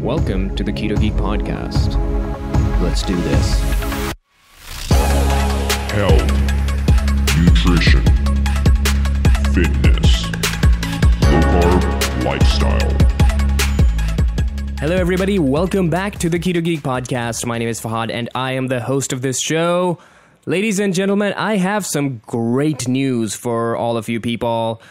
Welcome to the Keto Geek Podcast. Let's do this. Health, nutrition, fitness, low-carb lifestyle. Hello everybody, welcome back to the Keto Geek Podcast. My name is Fahad and I am the host of this show. Ladies and gentlemen, I have some great news for all of you people.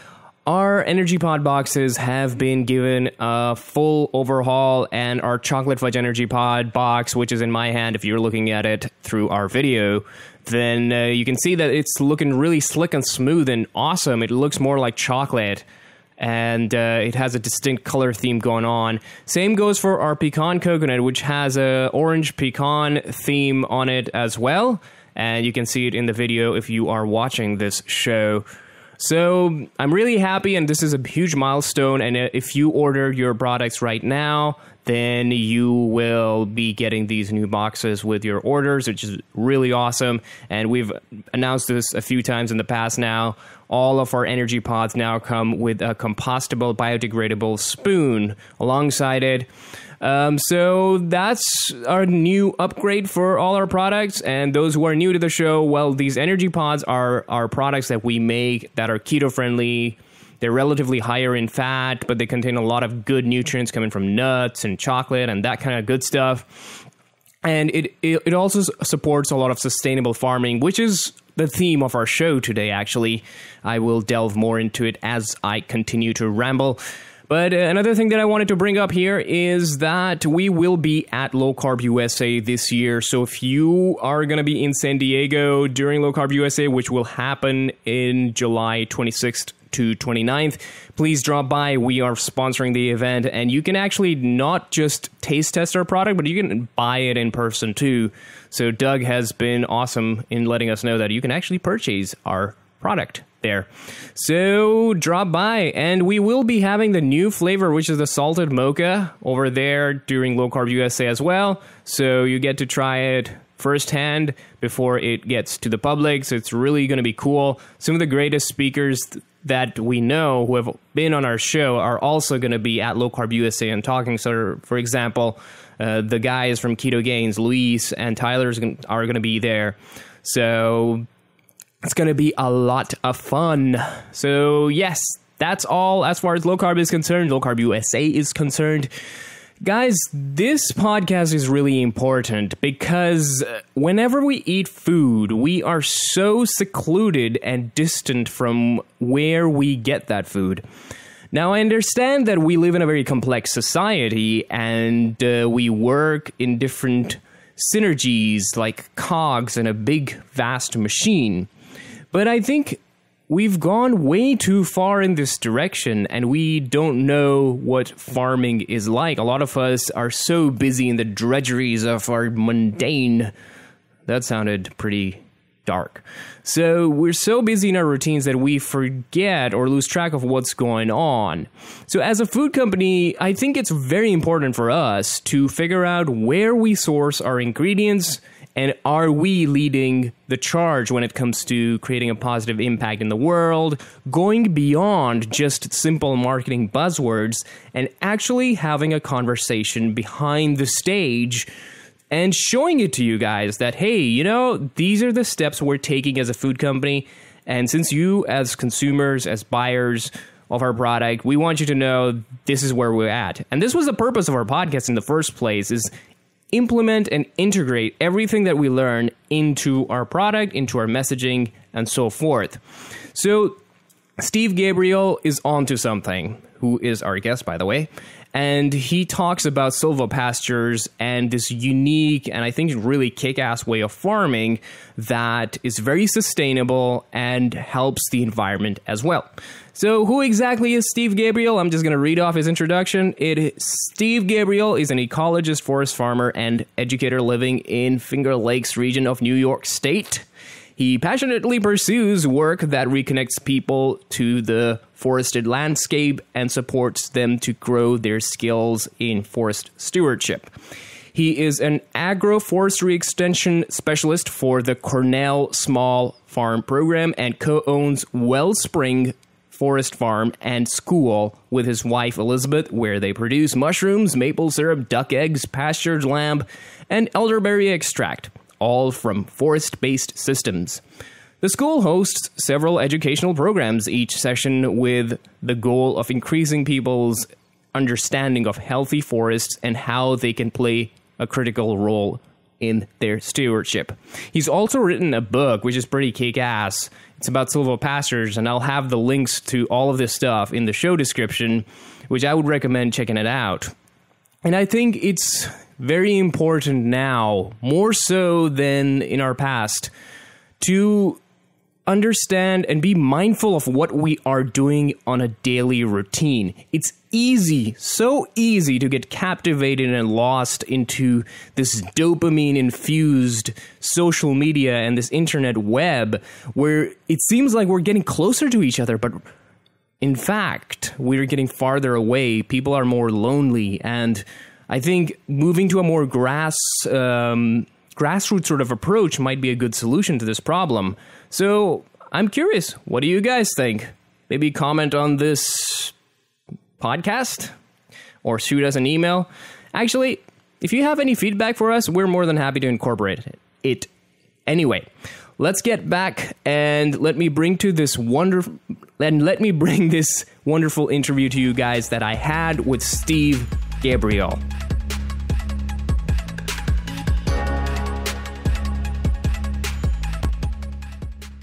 Our energy pod boxes have been given a full overhaul, and our chocolate fudge energy pod box, which is in my hand if you're looking at it through our video, then you can see that it's looking really slick and smooth and awesome. It looks more like chocolate, and it has a distinct color theme going on. Same goes for our pecan coconut, which has a orange pecan theme on it as well, and you can see it in the video if you are watching this show. So I'm really happy, and this is a huge milestone, and if you order your products right now, then you will be getting these new boxes with your orders, which is really awesome. And we've announced this a few times in the past now. All of our energy pods now come with a compostable, biodegradable spoon alongside it. So that's our new upgrade for all our products. And those who are new to the show, well, these energy pods are products that we make that are keto friendly. They're relatively higher in fat, but they contain a lot of good nutrients coming from nuts and chocolate and that kind of good stuff. And it also supports a lot of sustainable farming, which is the theme of our show today, actually. I will delve more into it as I continue to ramble. But another thing that I wanted to bring up here is that we will be at Low Carb USA this year. So if you are going to be in San Diego during Low Carb USA, which will happen in July 26th to 29th, please drop by. We are sponsoring the event, and you can actually not just taste test our product, but you can buy it in person too. So Doug has been awesome in letting us know that you can actually purchase our product there. So drop by, and we will be having the new flavor, which is the salted mocha, over there during Low Carb USA as well. So you get to try it firsthand before it gets to the public. So it's really going to be cool. Some of the greatest speakers that we know who have been on our show are also going to be at Low Carb USA and talking. So, for example, the guys from Keto Gains, Luis and Tyler, are going to be there. So it's going to be a lot of fun. So, yes, that's all as far as Low Carb is concerned, Low Carb USA is concerned. Guys, this podcast is really important because whenever we eat food, we are so secluded and distant from where we get that food. Now, I understand that we live in a very complex society, and we work in different synergies like cogs in a big, vast machine. But I think we've gone way too far in this direction, and we don't know what farming is like. A lot of us are so busy in the drudgeries of our mundane. That sounded pretty dark. So we're so busy in our routines that we forget or lose track of what's going on. So as a food company, I think it's very important for us to figure out where we source our ingredients, and are we leading the charge when it comes to creating a positive impact in the world, going beyond just simple marketing buzzwords and actually having a conversation behind the stage and showing it to you guys that, hey, you know, these are the steps we're taking as a food company. And since you as consumers, as buyers of our product, we want you to know this is where we're at. And this was the purpose of our podcast in the first place, is implement and integrate everything that we learn into our product, into our messaging, and so forth. So Steve Gabriel is onto something, who is our guest, by the way, and he talks about Silvopastures and this unique and I think really kick-ass way of farming that is very sustainable and helps the environment as well. So who exactly is Steve Gabriel? I'm just going to read off his introduction. Steve Gabriel is an ecologist, forest farmer, and educator living in Finger Lakes region of New York State. He passionately pursues work that reconnects people to the forested landscape and supports them to grow their skills in forest stewardship. He is an Agroforestry Extension Specialist for the Cornell Small Farm Program and co-owns Wellspring Forest Farm and School with his wife Elizabeth, where they produce mushrooms, maple syrup, duck eggs, pastured lamb, and elderberry extract, all from forest-based systems. The school hosts several educational programs, each session with the goal of increasing people's understanding of healthy forests and how they can play a critical role in their stewardship. He's also written a book, which is pretty kick-ass. It's about Silvopastures, and I'll have the links to all of this stuff in the show description, which I would recommend checking it out. And I think it's very important now, more so than in our past, to understand and be mindful of what we are doing on a daily routine. It's easy, so easy to get captivated and lost into this dopamine-infused social media and this internet web where it seems like we're getting closer to each other, but in fact, we're getting farther away. People are more lonely, and I think moving to a more grassroots sort of approach might be a good solution to this problem. So I'm curious, what do you guys think? Maybe comment on this podcast or shoot us an email. Actually, if you have any feedback for us, we're more than happy to incorporate it. Anyway, let's get back and let me bring this wonderful interview to you guys that I had with Steve Gabriel.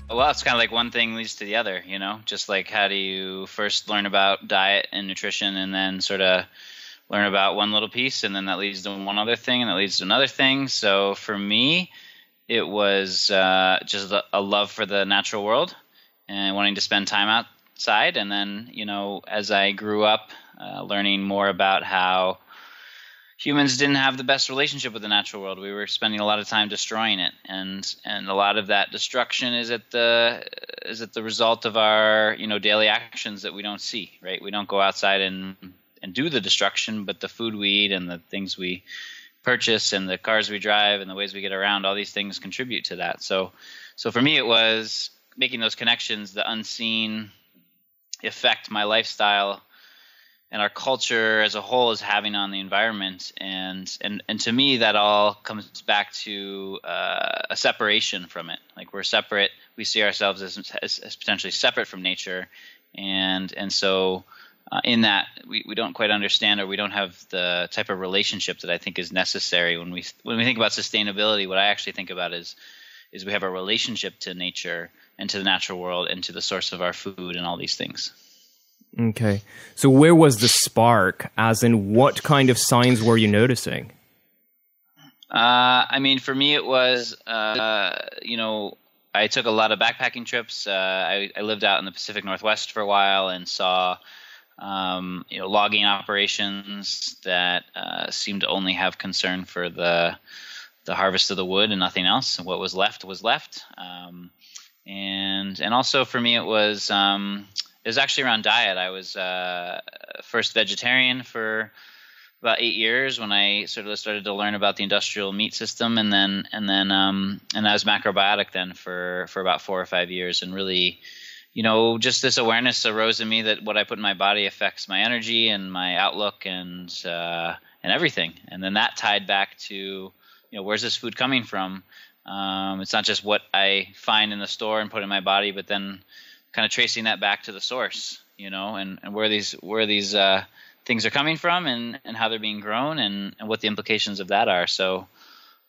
Well, it's kind of like one thing leads to the other, just like how do you first learn about diet and nutrition and then sort of learn about one little piece, and then that leads to one other thing and that leads to another thing. So for me, it was just a love for the natural world and wanting to spend time outside. And then, as I grew up, learning more about how humans didn't have the best relationship with the natural world. We were spending a lot of time destroying it, and a lot of that destruction is at the result of our daily actions that we don't see. Right? We don't go outside and do the destruction, but the food we eat and the things we purchase and the cars we drive and the ways we get around, all these things contribute to that. So for me, it was making those connections, the unseen effect my lifestyle and our culture as a whole is having on the environment, and to me that all comes back to a separation from it. Like we're separate, we see ourselves as potentially separate from nature, and so in that we don't quite understand, or we don't have the type of relationship that I think is necessary when we think about sustainability. What I actually think about is we have a relationship to nature and to the natural world and to the source of our food and all these things. Okay. So where was the spark? As in, what kind of signs were you noticing? For me, it was, I took a lot of backpacking trips. I lived out in the Pacific Northwest for a while and saw, logging operations that seemed to only have concern for the harvest of the wood and nothing else. And what was left was left. And also for me, it was actually around diet. I was first vegetarian for about 8 years when I sort of started to learn about the industrial meat system, and I was macrobiotic then for about 4 or 5 years, and really, just this awareness arose in me that what I put in my body affects my energy and my outlook and everything. And then that tied back to, where's this food coming from? It's not just what I find in the store and put in my body, but then kind of tracing that back to the source, and where these things are coming from and how they're being grown and what the implications of that are. So,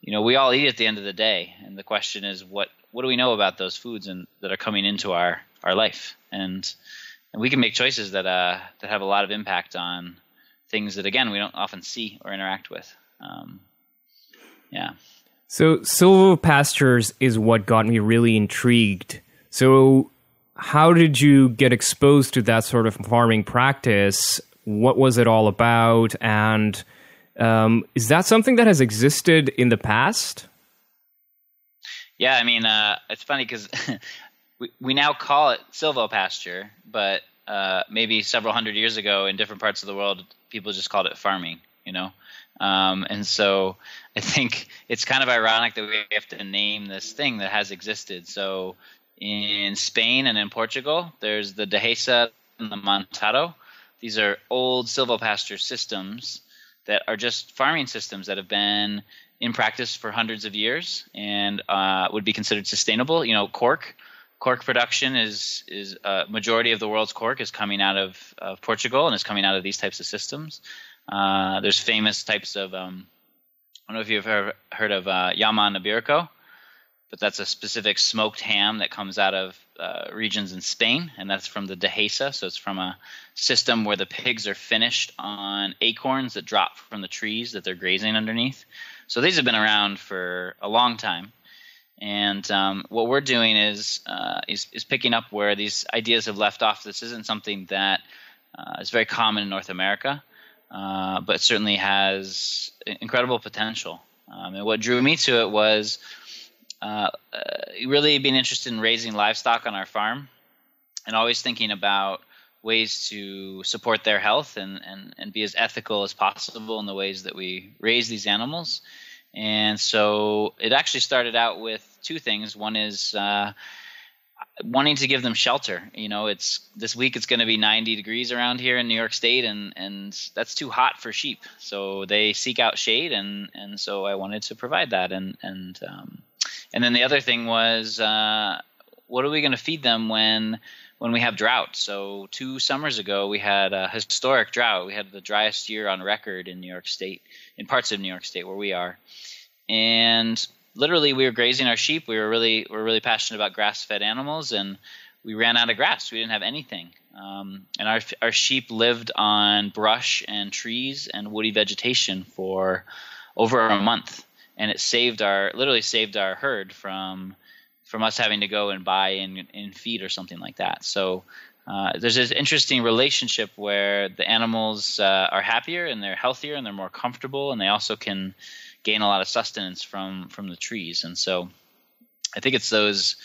we all eat at the end of the day, and the question is, what do we know about those foods and that are coming into our life? And we can make choices that have a lot of impact on things that, again, we don't often see or interact with. So Silvopastures is what got me really intrigued. So how did you get exposed to that sort of farming practice? What was it all about? And is that something that has existed in the past? Yeah, it's funny because we now call it Silvopasture, but maybe several hundred years ago in different parts of the world, people just called it farming, and so I think it's kind of ironic that we have to name this thing that has existed. So In Spain and in Portugal, there's the Dehesa and the Montado. These are old silvopasture systems that are just farming systems that have been in practice for hundreds of years and would be considered sustainable. Cork production is majority of the world's cork is coming out of Portugal and is coming out of these types of systems. There's famous types of I don't know if you've heard of Llaman Iberico, but that's a specific smoked ham that comes out of regions in Spain, and that's from the Dehesa. So it's from a system where the pigs are finished on acorns that drop from the trees that they're grazing underneath. So these have been around for a long time. And what we're doing is picking up where these ideas have left off. This isn't something that is very common in North America, but certainly has incredible potential. And what drew me to it was really being interested in raising livestock on our farm and always thinking about ways to support their health and be as ethical as possible in the ways that we raise these animals. And so it actually started out with two things. One is wanting to give them shelter. It's this week it's going to be 90 degrees around here in New York State, and that's too hot for sheep. So they seek out shade, and so I wanted to provide that. And then the other thing was, what are we going to feed them when we have drought? So 2 summers ago, we had a historic drought. We had the driest year on record in New York State, in parts of New York State where we are. And literally, we were grazing our sheep. We're really passionate about grass-fed animals, and we ran out of grass. We didn't have anything. And our sheep lived on brush and trees and woody vegetation for over a month. And it literally saved our herd from us having to go and buy in feed or something like that. So there's this interesting relationship where the animals are happier and they're healthier and they're more comfortable, and they also can gain a lot of sustenance from the trees. And so I think it's those.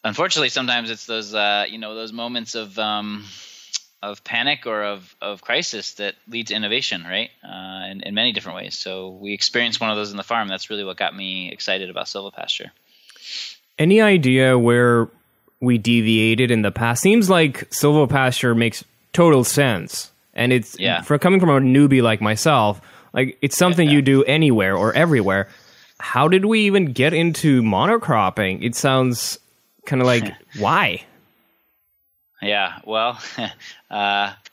Unfortunately, sometimes it's those those moments of panic or of crisis that lead to innovation, right? In many different ways. So we experienced one of those in the farm. That's really what got me excited about Silvopasture. Any idea where we deviated in the past? Seems like Silvopasture makes total sense. And it's for coming from a newbie like myself, like it's something you do anywhere or everywhere. How did we even get into monocropping? It sounds kind of like, why? Yeah, well,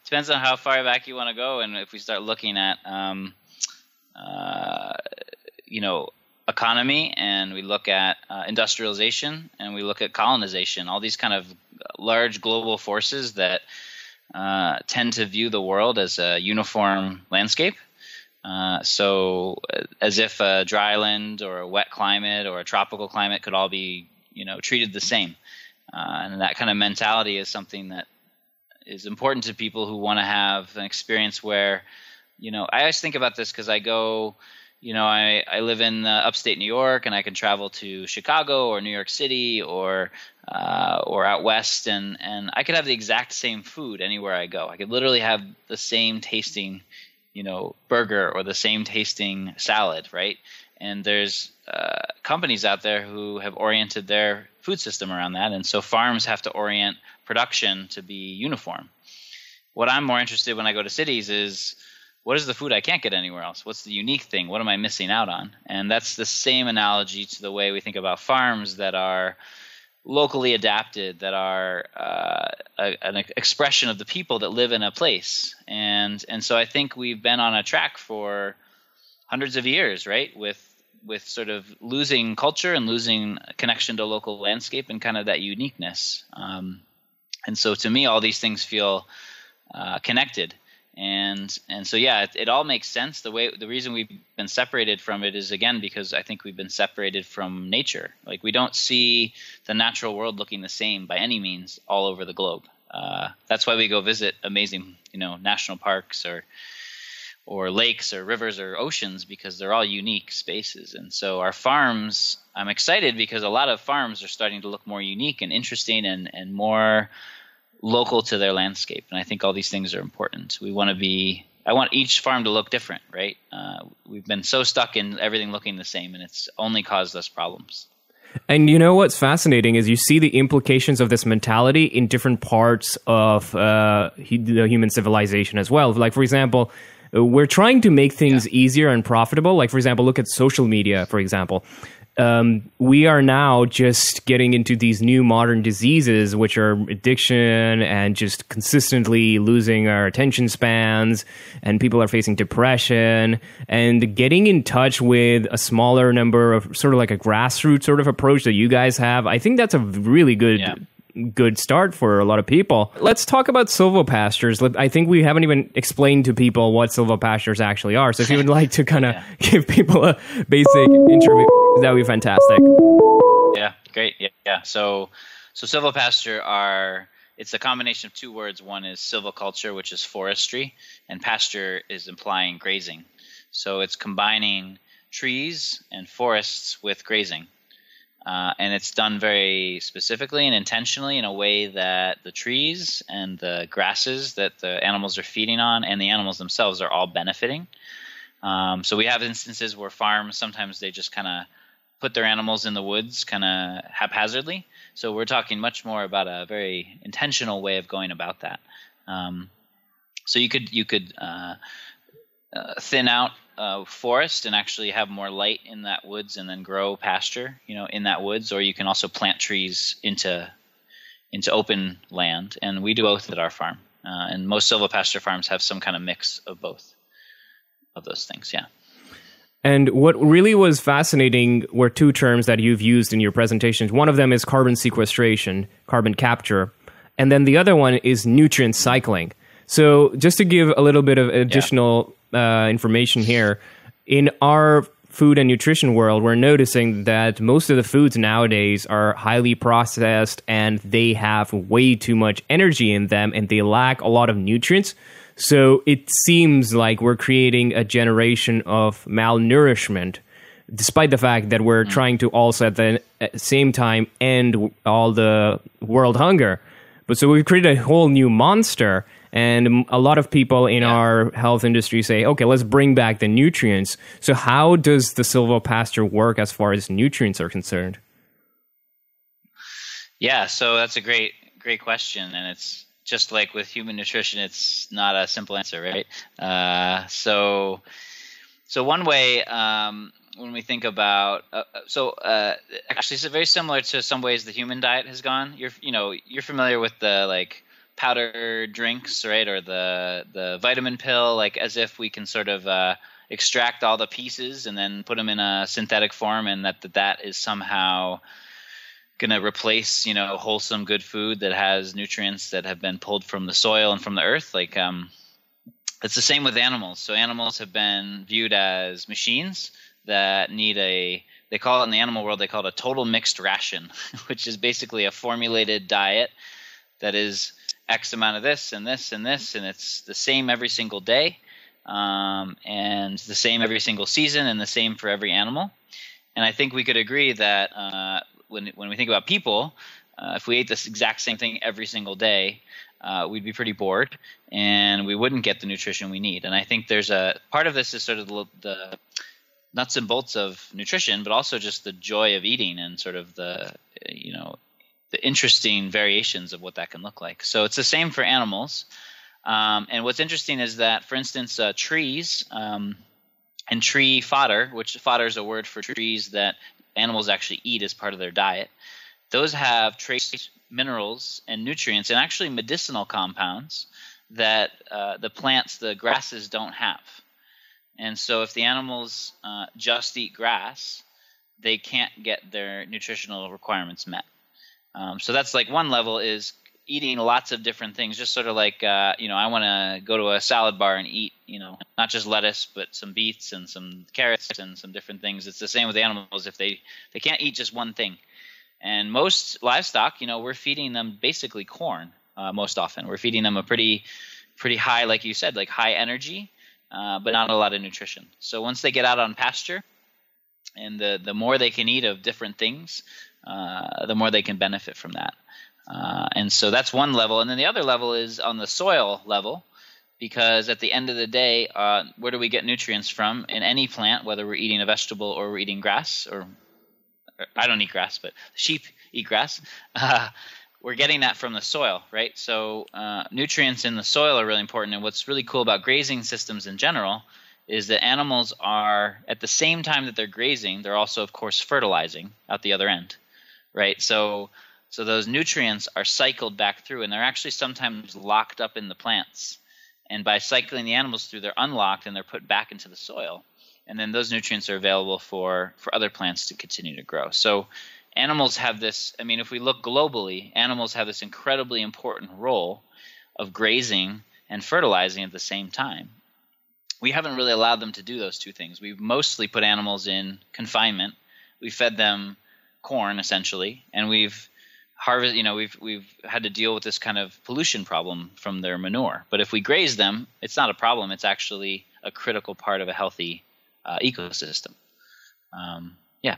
depends on how far back you want to go, and if we start looking at, economy, and we look at industrialization, and we look at colonization, all these kind of large global forces that tend to view the world as a uniform landscape. So as if a dry land or a wet climate or a tropical climate could all be, treated the same. And that kind of mentality is something that is important to people who want to have an experience where, I always think about this because I go, I live in upstate New York, and I can travel to Chicago or New York City or out west, and I could have the exact same food anywhere I go. I could literally have the same tasting, burger or the same tasting salad, right? And there's companies out there who have oriented their food system around that, and so farms have to orient production to be uniform. What I'm more interested in when I go to cities is, what is the food I can't get anywhere else? What's the unique thing? What am I missing out on? And that's the same analogy to the way we think about farms that are locally adapted, that are an expression of the people that live in a place. And so I think we've been on a track for hundreds of years, right, with sort of losing culture and losing connection to local landscape and kind of that uniqueness. And so to me, all these things feel connected. And so, it all makes sense. The reason we've been separated from it is, again, because I think we've been separated from nature. Like, we don't see the natural world looking the same by any means all over the globe. That's why we go visit amazing, national parks or lakes or rivers or oceans, because they're all unique spaces. And so our farms, I'm excited because a lot of farms are starting to look more unique and interesting and more local to their landscape. And I think all these things are important. I want each farm to look different, right? We've been so stuck in everything looking the same, and it's only caused us problems. And you know what's fascinating is you see the implications of this mentality in different parts of the human civilization as well. Like, for example, we're trying to make things easier and profitable. Like, for example, look at social media, for example. We are now just getting into these new modern diseases, which are addiction and just consistently losing our attention spans, and people are facing depression, and getting in touch with a smaller number of sort of like a grassroots sort of approach that you guys have. I think that's a really good start for a lot of people. Let's talk about Silvopastures. I think we haven't even explained to people what Silvopastures actually are. So if you would like to kind of give people a basic intro, that would be fantastic. Yeah, great. Yeah. So Silvopasture it's a combination of two words. One is silviculture, which is forestry, and pasture is implying grazing. So it's combining trees and forests with grazing. And it's done very specifically and intentionally in a way that the trees and the grasses that the animals are feeding on and the animals themselves are all benefiting. So we have instances where farms, sometimes they just kind of put their animals in the woods kind of haphazardly. So we're talking much more about a very intentional way of going about that. So you could thin out forest and actually have more light in that woods and then grow pasture, in that woods, or you can also plant trees into open land, and we do both at our farm. And most silvopasture farms have some kind of mix of both of those things. Yeah. And what really was fascinating were two terms that you've used in your presentations. One of them is carbon sequestration, carbon capture, and then the other one is nutrient cycling. So just to give a little bit of additional information here, in our food and nutrition world, we're noticing that most of the foods nowadays are highly processed and they have way too much energy in them and they lack a lot of nutrients. So it seems like we're creating a generation of malnourishment, despite the fact that we're trying to also at the same time end all the world hunger. But so we've created a whole new monster. And a lot of people in our health industry say, okay, let's bring back the nutrients. So how does the Silvopasture work as far as nutrients are concerned? Yeah, so that's a great question. And it's just like with human nutrition, it's not a simple answer, right? So one way when we think about actually it's very similar to some ways the human diet has gone. You're familiar with the powder drinks, right, or the vitamin pill, like as if we can sort of extract all the pieces and then put them in a synthetic form, and that is somehow going to replace wholesome good food that has nutrients that have been pulled from the soil and from the earth. It's the same with animals. So animals have been viewed as machines that need they call it in the animal world, they call it a total mixed ration, which is basically a formulated diet that is X amount of this and this and this, and it's the same every single day, and the same every single season, and the same for every animal. And I think we could agree that when we think about people, if we ate this exact same thing every single day, we'd be pretty bored, and we wouldn't get the nutrition we need. And I think there's a part of this is sort of the nuts and bolts of nutrition, but also just the joy of eating and sort of the interesting variations of what that can look like. So it's the same for animals. And what's interesting is that, for instance, trees and tree fodder, which fodder is a word for trees that animals actually eat as part of their diet, those have trace minerals and nutrients and actually medicinal compounds that the grasses don't have. And so if the animals just eat grass, they can't get their nutritional requirements met. So that's one level is eating lots of different things, just sort of I want to go to a salad bar and eat, not just lettuce, but some beets and some carrots and some different things. It's the same with animals. If they can't eat just one thing. And most livestock, we're feeding them basically corn most often. We're feeding them a pretty high, like you said, high energy, but not a lot of nutrition. So once they get out on pasture, and the more they can eat of different things, the more they can benefit from that. And so that's one level. And then the other level is on the soil level, because at the end of the day, where do we get nutrients from in any plant, whether we're eating a vegetable or we're eating grass or I don't eat grass, but sheep eat grass. We're getting that from the soil, right? So nutrients in the soil are really important. And what's really cool about grazing systems in general is that animals are, at the same time that they're grazing, they're also, of course, fertilizing out the other end, right? So those nutrients are cycled back through, and they're actually sometimes locked up in the plants. And by cycling the animals through, they're unlocked and they're put back into the soil. And then those nutrients are available for other plants to continue to grow. So animals have this, I mean, if we look globally, animals have this incredibly important role of grazing and fertilizing at the same time. We haven't really allowed them to do those two things. We've mostly put animals in confinement. We fed them corn, essentially, and we've had to deal with this kind of pollution problem from their manure. But if we graze them, it's not a problem. It's actually a critical part of a healthy ecosystem. Yeah.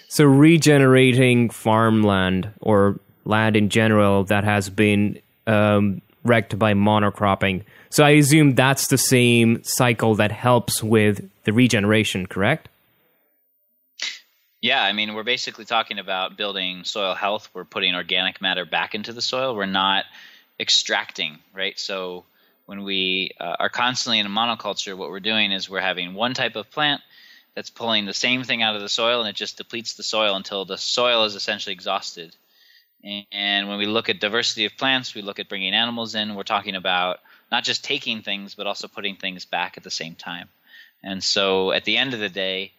So regenerating farmland or land in general that has been wrecked by monocropping. So I assume that's the same cycle that helps with the regeneration, correct? Yeah, I mean, we're basically talking about building soil health. We're putting organic matter back into the soil. We're not extracting, right? So when we are constantly in a monoculture, what we're doing is we're having one type of plant that's pulling the same thing out of the soil, and it just depletes the soil until the soil is essentially exhausted. And when we look at diversity of plants, we look at bringing animals in, we're talking about not just taking things, but also putting things back at the same time. And so at the end of the day,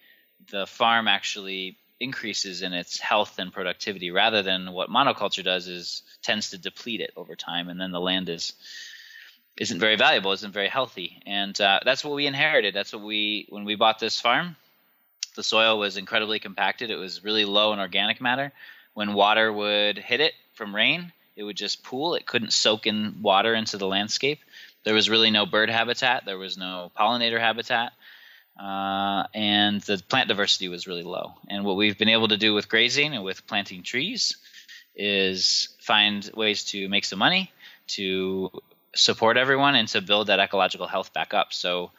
the farm actually increases in its health and productivity, rather than what monoculture does is tends to deplete it over time, and then the land isn't very valuable, isn't very healthy. And that's what we inherited. That's what when we bought this farm, the soil was incredibly compacted. It was really low in organic matter. When water would hit it from rain, it would just pool. It couldn't soak in water into the landscape. There was really no bird habitat. There was no pollinator habitat. And the plant diversity was really low. And what we've been able to do with grazing and with planting trees is find ways to make some money, to support everyone, and to build that ecological health back up. So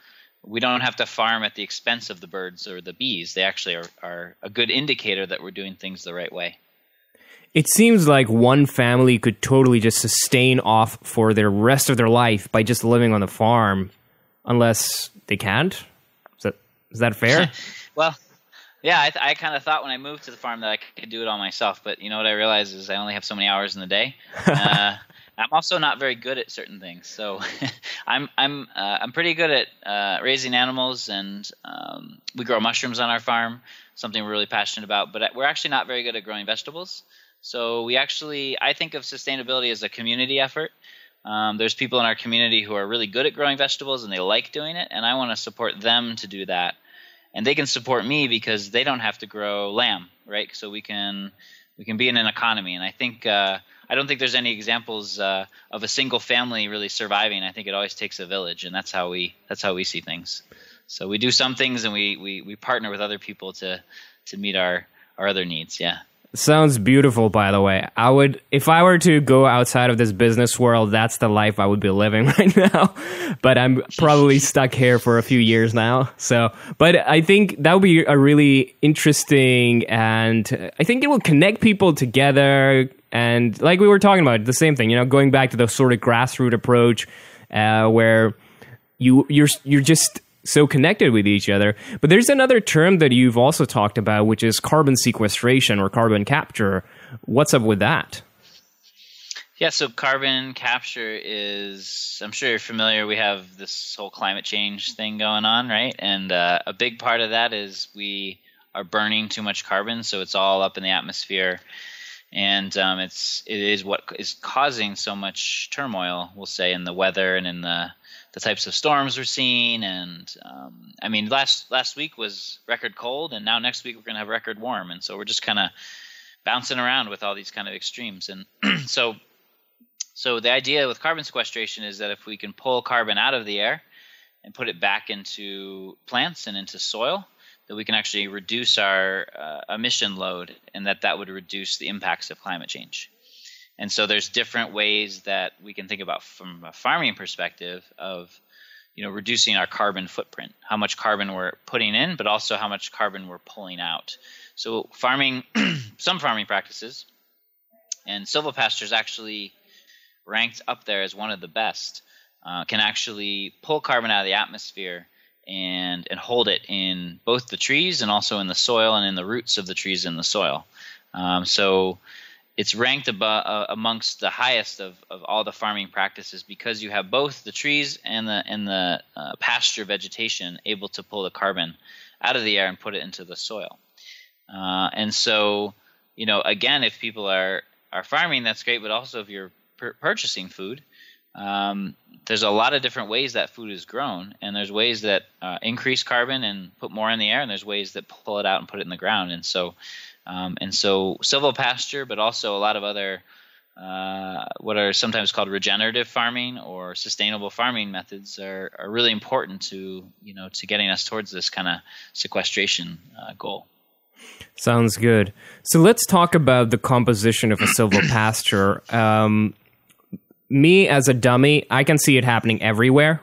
we don't have to farm at the expense of the birds or the bees. They actually are a good indicator that we're doing things the right way. It seems like one family could totally just sustain off for the rest of their life by just living on the farm, unless they can't. Is that fair? Well, yeah, I kind of thought when I moved to the farm that I could do it all myself, but you know what I realized is I only have so many hours in the day. I'm also not very good at certain things, so I'm pretty good at raising animals, and we grow mushrooms on our farm, something we're really passionate about. But we're actually not very good at growing vegetables. So I think of sustainability as a community effort. There's people in our community who are really good at growing vegetables and they like doing it, and I want to support them to do that. And they can support me because they don't have to grow lamb, right? So we can be in an economy. And I think I don't think there's any examples of a single family really surviving. I think it always takes a village, and that's how we see things. So we do some things, and we partner with other people to meet our other needs. Yeah. Sounds beautiful, by the way. If I were to go outside of this business world, that's the life I would be living right now. But I'm probably stuck here for a few years now. But I think that would be a really interesting, and I think it will connect people together. And like we were talking about, the same thing, going back to the sort of grassroots approach, where you're just so connected with each other. But there's another term that you've also talked about, which is carbon sequestration or carbon capture. What's up with that? Yeah, so carbon capture is, I'm sure you're familiar, we have this whole climate change thing going on, right? And a big part of that is we are burning too much carbon, so it's all up in the atmosphere. And it is what is causing so much turmoil, we'll say, in the weather and in the types of storms we're seeing. And I mean, last week was record cold, and now next week we're going to have record warm. And so we're just kind of bouncing around with all these kind of extremes. And so the idea with carbon sequestration is that if we can pull carbon out of the air and put it back into plants and into soil, that we can actually reduce our emission load, and that would reduce the impacts of climate change. And so there's different ways that we can think about from a farming perspective of, reducing our carbon footprint, how much carbon we're putting in, but also how much carbon we're pulling out. So some farming practices, and Silvopastures actually ranked up there as one of the best, can actually pull carbon out of the atmosphere and hold it in both the trees and also in the soil and in the roots of the trees in the soil. So it's ranked amongst the highest of all the farming practices because you have both the trees and the pasture vegetation able to pull the carbon out of the air and put it into the soil. And so, again, if people are farming, that's great. But also, if you're purchasing food, there's a lot of different ways that food is grown, and there's ways that increase carbon and put more in the air, and there's ways that pull it out and put it in the ground. And so Silvopasture, but also a lot of other what are sometimes called regenerative farming or sustainable farming methods are really important to getting us towards this kind of sequestration goal. Sounds good. So let's talk about the composition of a silvopasture. Me as a dummy, I can see it happening everywhere.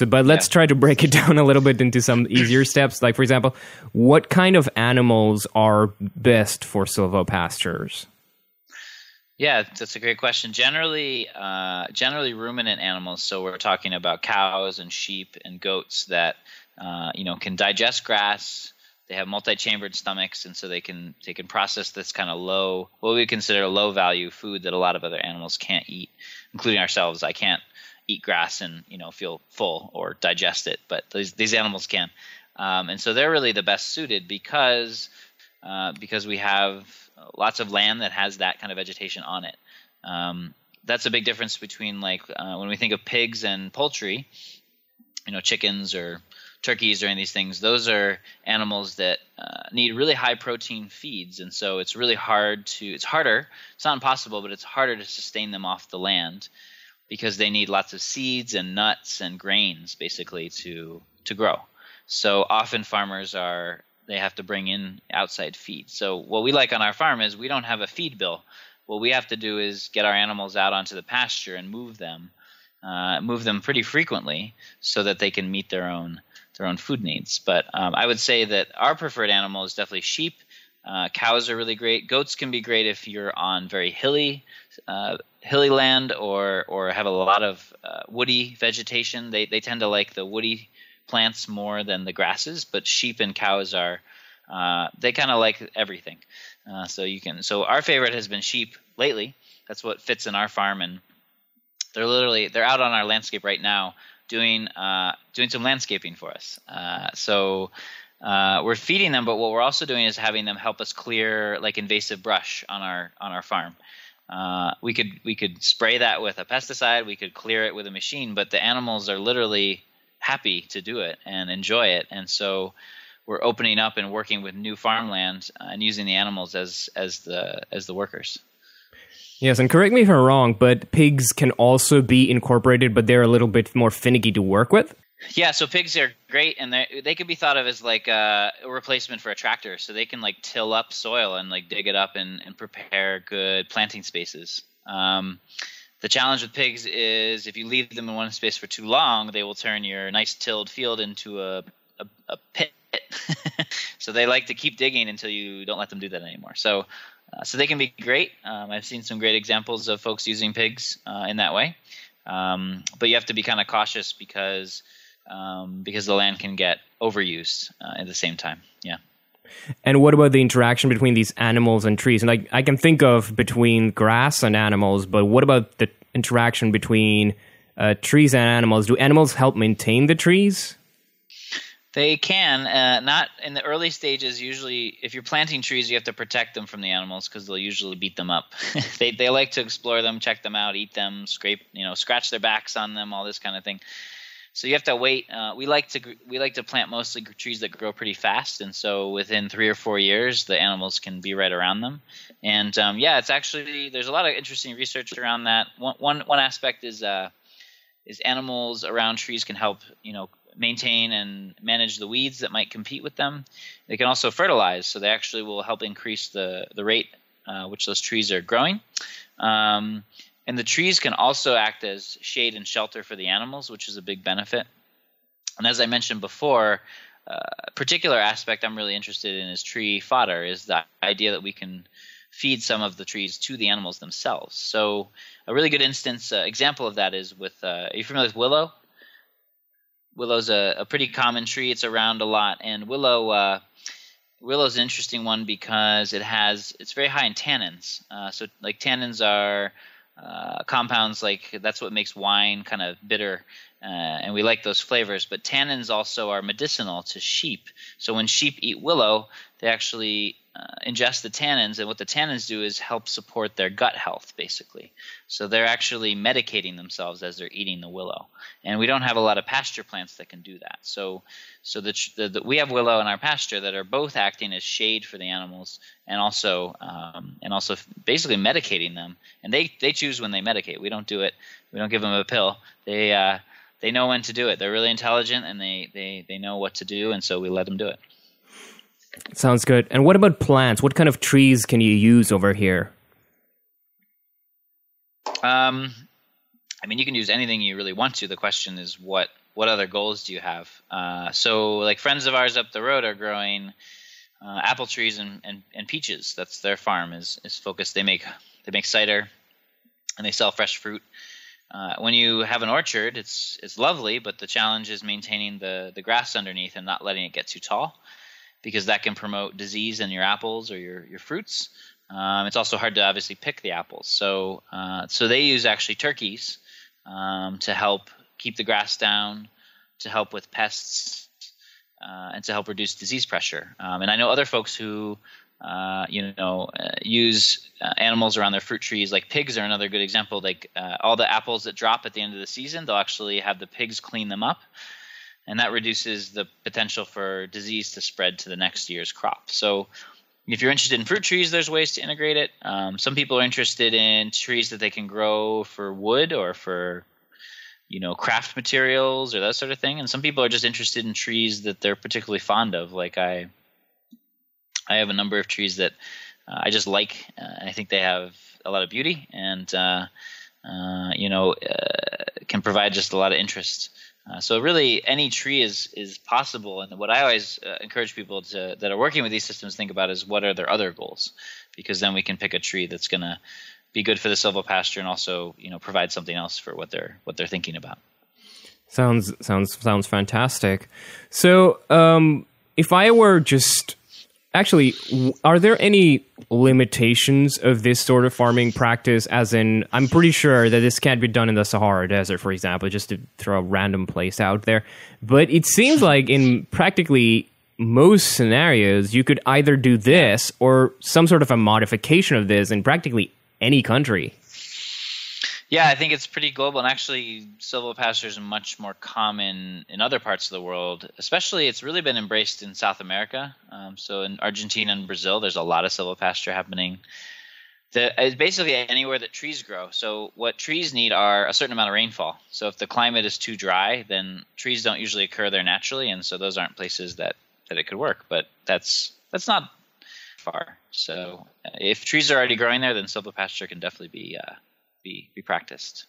But let's try to break it down a little bit into some easier steps. Like, for example, what kind of animals are best for silvopastures? Yeah, that's a great question. Generally ruminant animals. So we're talking about cows and sheep and goats that can digest grass. They have multi-chambered stomachs, and so they can process this kind of what we consider low value food that a lot of other animals can't eat, including ourselves. I can't eat grass and feel full or digest it, but these animals can, and so they're really the best suited because we have lots of land that has that kind of vegetation on it. That's a big difference between when we think of pigs and poultry, chickens or turkeys or any of these things. Those are animals that need really high protein feeds, and so it's really it's harder. It's not impossible, but it's harder to sustain them off the land, because they need lots of seeds and nuts and grains basically to grow. So often farmers they have to bring in outside feed. So what we like on our farm is we don't have a feed bill. What we have to do is get our animals out onto the pasture and move them pretty frequently so that they can meet their own food needs. But I would say that our preferred animal is definitely sheep. Cows are really great. Goats can be great if you're on very hilly land or have a lot of woody vegetation. They tend to like the woody plants more than the grasses, but sheep and cows they kind of like everything. So our favorite has been sheep lately. That's what fits in our farm, and they're out on our landscape right now doing some landscaping for us. So we're feeding them, but what we're also doing is having them help us clear invasive brush on our farm. We could spray that with a pesticide. We could clear it with a machine, but the animals are literally happy to do it and enjoy it. And so we're opening up and working with new farmland and using the animals as the workers. Yes, and correct me if I'm wrong, but pigs can also be incorporated, but they're a little bit more finicky to work with? Yeah, so pigs are great, and they can be thought of as a replacement for a tractor. So they can till up soil and dig it up and prepare good planting spaces. The challenge with pigs is if you leave them in one space for too long, they will turn your nice tilled field into a pit. So they like to keep digging until you don't let them do that anymore. So they can be great. I've seen some great examples of folks using pigs in that way. But you have to be kind of cautious because the land can get overused at the same time. Yeah. And what about the interaction between these animals and trees? And I can think of between grass and animals, but what about the interaction between trees and animals? Do animals help maintain the trees? They can. Not in the early stages. Usually, if you're planting trees, you have to protect them from the animals because they'll usually beat them up. They like to explore them, check them out, eat them, scratch their backs on them, all this kind of thing. So you have to wait. We like to plant mostly trees that grow pretty fast, and so within 3 or 4 years, the animals can be right around them. And it's actually there's a lot of interesting research around that. One aspect is animals around trees can help maintain and manage the weeds that might compete with them. They can also fertilize, so they actually will help increase the rate which those trees are growing. And the trees can also act as shade and shelter for the animals, which is a big benefit. And as I mentioned before, a particular aspect I'm really interested in is tree fodder, is the idea that we can feed some of the trees to the animals themselves. So a really good example of that is with, are you familiar with willow? Willow's a pretty common tree. It's around a lot. And willow's an interesting one because it's very high in tannins. So like tannins are compounds, like that's what makes wine kind of bitter. And we like those flavors, but tannins also are medicinal to sheep. So when sheep eat willow, they actually ingest the tannins, and what the tannins do is help support their gut health, basically. So they're actually medicating themselves as they're eating the willow. And we don't have a lot of pasture plants that can do that. So we have willow in our pasture that are both acting as shade for the animals and also basically medicating them. And they choose when they medicate. We don't do it. We don't give them a pill. They know when to do it. They're really intelligent, and they know what to do, and so we let them do it. Sounds good. And what about plants? What kind of trees can you use over here? I mean, you can use anything you really want to. The question is, what other goals do you have? So, like friends of ours up the road are growing apple trees and peaches. That's their farm is focused. They make cider, and they sell fresh fruit. When you have an orchard, it's lovely, but the challenge is maintaining the grass underneath and not letting it get too tall, because that can promote disease in your apples or your fruits. It's also hard to obviously pick the apples. So they use actually turkeys to help keep the grass down, to help with pests, and to help reduce disease pressure. And I know other folks who use animals around their fruit trees. Like pigs are another good example. Like all the apples that drop at the end of the season, they'll actually have the pigs clean them up. And that reduces the potential for disease to spread to the next year's crop. So if you're interested in fruit trees, there's ways to integrate it. Some people are interested in trees that they can grow for wood or for, craft materials or that sort of thing. And some people are just interested in trees that they're particularly fond of. Like I have a number of trees that I just like. I think they have a lot of beauty and, can provide just a lot of interest. So really, any tree is possible, and what I always encourage people that are working with these systems think about is what are their other goals, because then we can pick a tree that's going to be good for the silvopasture and also provide something else for what they're thinking about. Sounds fantastic. So if I were actually, are there any limitations of this sort of farming practice? As in, I'm pretty sure that this can't be done in the Sahara Desert, for example, just to throw a random place out there. But it seems like in practically most scenarios, you could either do this or some sort of a modification of this in practically any country. Yeah, I think it's pretty global, and actually silvopastures are much more common in other parts of the world. Especially, it's really been embraced in South America. So in Argentina and Brazil, there's a lot of silvopasture happening. It's basically anywhere that trees grow. So what trees need are a certain amount of rainfall. So if the climate is too dry, then trees don't usually occur there naturally, and so those aren't places that it could work. But that's not far. So if trees are already growing there, then silvopasture can definitely be practiced.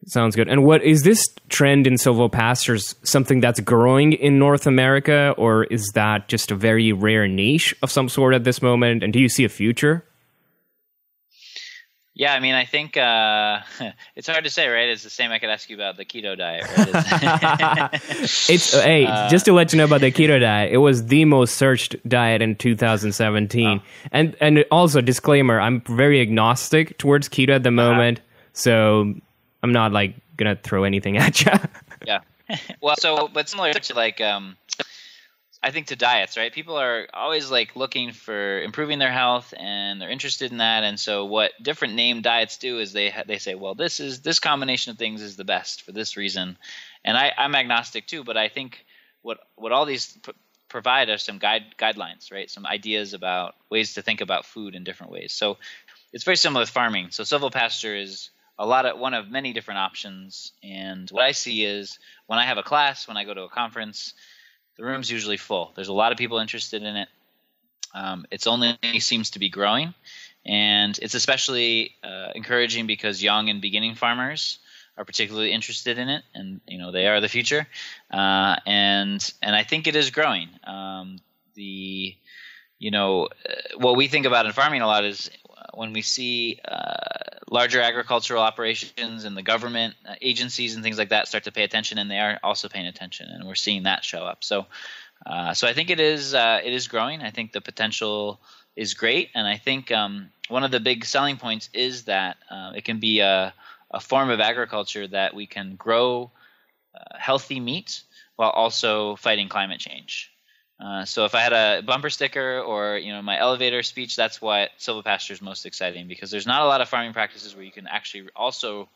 Sounds good. And what is this trend in silvopastures something that's growing in North America, or is that just a very rare niche of some sort at this moment? And do you see a future? Yeah, I mean, I think it's hard to say, right? It's the same I could ask you about the keto diet, right? Just to let you know about the keto diet, it was the most searched diet in 2017. Oh. And also, disclaimer, I'm very agnostic towards keto at the moment, so I'm not gonna throw anything at you. Yeah. Well, but similar to I think to diets, right? People are always looking for improving their health, and they're interested in that. And so what different named diets do is they say, well, this combination of things is the best for this reason. And I'm agnostic too, but I think what all these provide are some guidelines, right? Some ideas about ways to think about food in different ways. So it's very similar with farming. So silvopasture is one of many different options. And what I see is when I have a class, when I go to a conference, the room's usually full. There's a lot of people interested in it. It's only seems to be growing, and it's especially encouraging because young and beginning farmers are particularly interested in it, and they are the future, and I think it is growing. What we think about in farming a lot is when we see larger agricultural operations and the government agencies and things like that start to pay attention, and they are also paying attention, and we're seeing that show up. So I think it is growing. I think the potential is great, and I think one of the big selling points is that it can be a form of agriculture that we can grow healthy meat while also fighting climate change. So if I had a bumper sticker or my elevator speech, that's what Silvopasture is most exciting, because there's not a lot of farming practices where you can actually also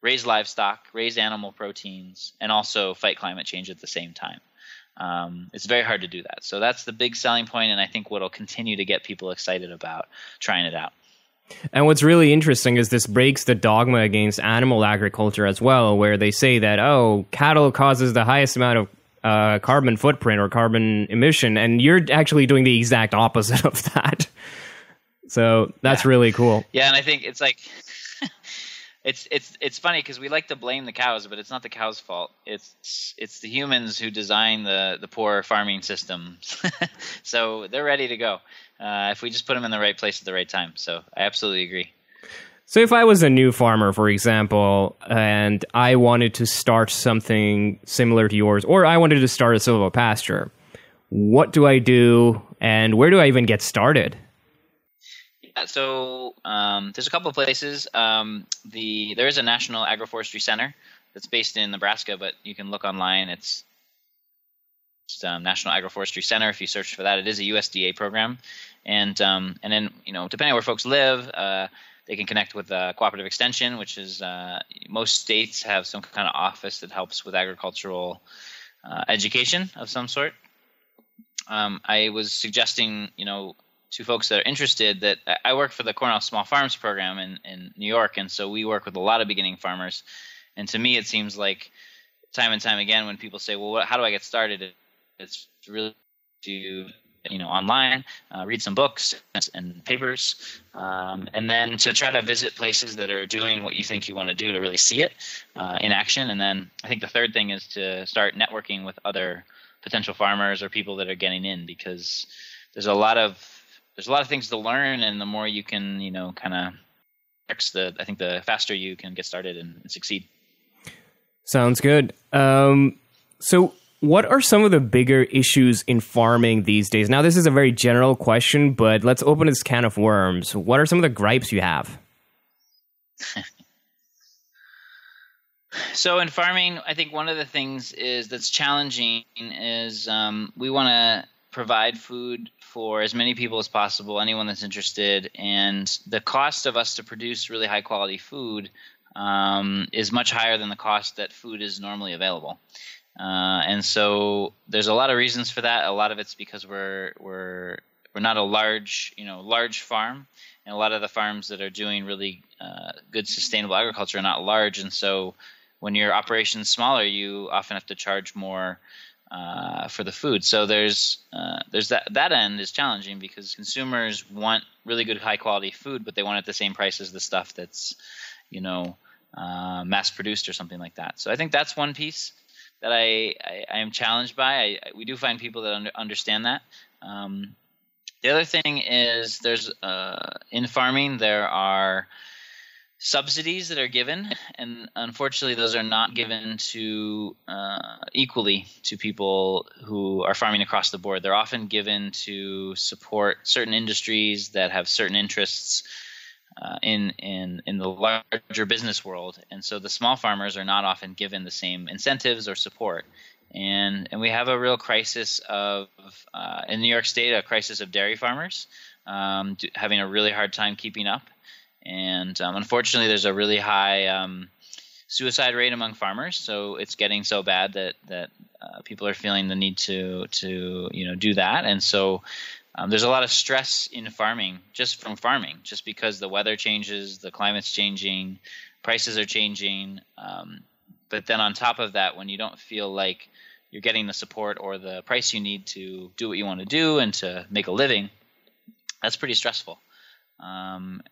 raise livestock, raise animal proteins, and also fight climate change at the same time. It's very hard to do that. So that's the big selling point, and I think what'll continue to get people excited about trying it out. And what's really interesting is this breaks the dogma against animal agriculture as well, where they say that, cattle causes the highest amount of carbon footprint or carbon emission, and you're actually doing the exact opposite of that. So that's really cool. Yeah, and I think it's like it's funny because we like to blame the cows, but it's not the cows' fault. It's the humans who design the poor farming systems. So they're ready to go if we just put them in the right place at the right time. So I absolutely agree. So if I was a new farmer, for example, and I wanted to start something similar to yours, or I wanted to start a Silvopasture, what do I do, and where do I even get started? Yeah, so there's a couple of places. There is a National Agroforestry Center that's based in Nebraska, but you can look online. It's National Agroforestry Center. If you search for that, it is a USDA program, and then depending on where folks live. They can connect with Cooperative Extension, which is most states have some kind of office that helps with agricultural education of some sort. I was suggesting, to folks that are interested that I work for the Cornell Small Farms Program in New York, and so we work with a lot of beginning farmers. And to me, it seems like time and time again when people say, well, how do I get started? It's really to online, read some books and papers, and then to try to visit places that are doing what you think you want to do to really see it in action. And then I think the third thing is to start networking with other potential farmers or people that are getting in, because there's a lot of things to learn, and the more you can, I think the faster you can get started and succeed. Sounds good. So what are some of the bigger issues in farming these days? Now, this is a very general question, but let's open this can of worms. What are some of the gripes you have? So in farming, I think one of the things that's challenging is we want to provide food for as many people as possible, anyone that's interested, and the cost of us to produce really high quality food is much higher than the cost that food is normally available. And so there's a lot of reasons for that. A lot of it's because we're not a large farm, and a lot of the farms that are doing really good sustainable agriculture are not large. And so when your operation's smaller, you often have to charge more for the food. So there's that end is challenging because consumers want really good high quality food, but they want it at the same price as the stuff that's mass produced or something like that. So I think that's one piece that I am challenged by. We do find people that understand that. The other thing is there's in farming there are subsidies that are given, and unfortunately those are not given to equally to people who are farming across the board. They're often given to support certain industries that have certain interests in the larger business world, and so the small farmers are not often given the same incentives or support. And we have a real crisis of in New York State, a crisis of dairy farmers having a really hard time keeping up. And unfortunately, there's a really high suicide rate among farmers. So it's getting so bad that people are feeling the need to do that. And so there's a lot of stress in farming, just because the weather changes, the climate's changing, prices are changing. But then on top of that, when you don't feel like you're getting the support or the price you need to do what you want to do and to make a living, that's pretty stressful.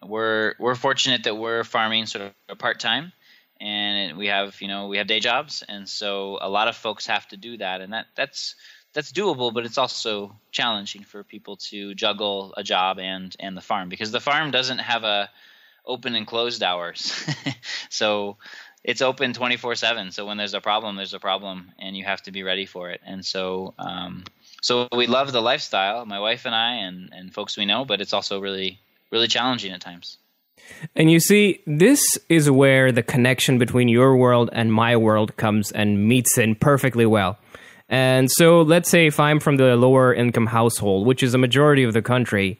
We're fortunate that we're farming sort of part-time, and we have day jobs, and so a lot of folks have to do that, and that's doable, but it's also challenging for people to juggle a job and the farm, because the farm doesn't have a open and closed hours. So it's open 24/7. So when there's a problem, and you have to be ready for it. And so so we love the lifestyle, my wife and I, and folks we know, but it's also really, really challenging at times. And you see, this is where the connection between your world and my world comes and meets in perfectly well. And so let's say if I'm from the lower income household, which is a majority of the country,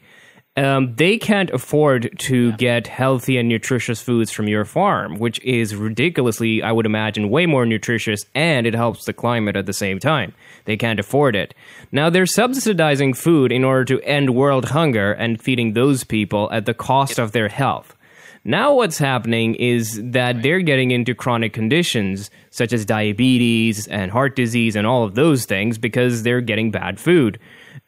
they can't afford to get healthy and nutritious foods from your farm, which is ridiculously, I would imagine, way more nutritious, and it helps the climate at the same time. They can't afford it. Now, they're subsidizing food in order to end world hunger and feeding those people at the cost of their health. Now what's happening is that they're getting into chronic conditions such as diabetes and heart disease and all of those things because they're getting bad food.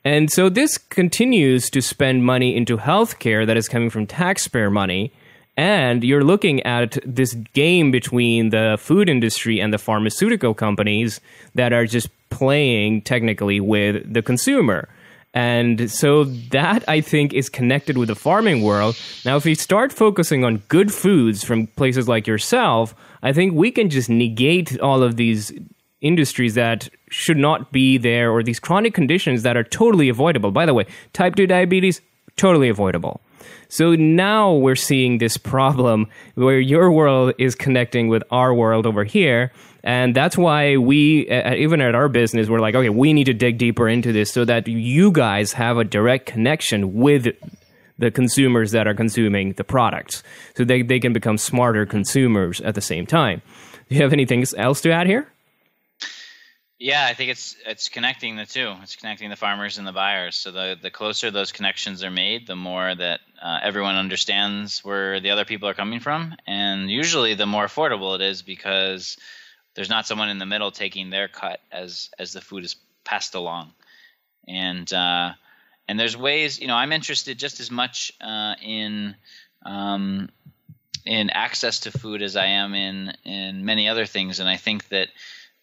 And so this continues to spend money into healthcare that is coming from taxpayer money. And you're looking at this game between the food industry and the pharmaceutical companies that are just playing technically with the consumer. And so that, I think, is connected with the farming world. Now, if we start focusing on good foods from places like yourself, I think we can just negate all of these industries that should not be there, or these chronic conditions that are totally avoidable. By the way, type 2 diabetes, totally avoidable. So now we're seeing this problem where your world is connecting with our world over here. And that's why we, even at our business, we're like, okay, we need to dig deeper into this so that you guys have a direct connection with the consumers that are consuming the products, so they can become smarter consumers at the same time. Do you have anything else to add here? Yeah, I think it's connecting the two. It's connecting the farmers and the buyers. So the closer those connections are made, the more that everyone understands where the other people are coming from, and usually the more affordable it is, because there's not someone in the middle taking their cut as the food is passed along. And there's ways, I'm interested just as much in access to food as I am in many other things. And I think that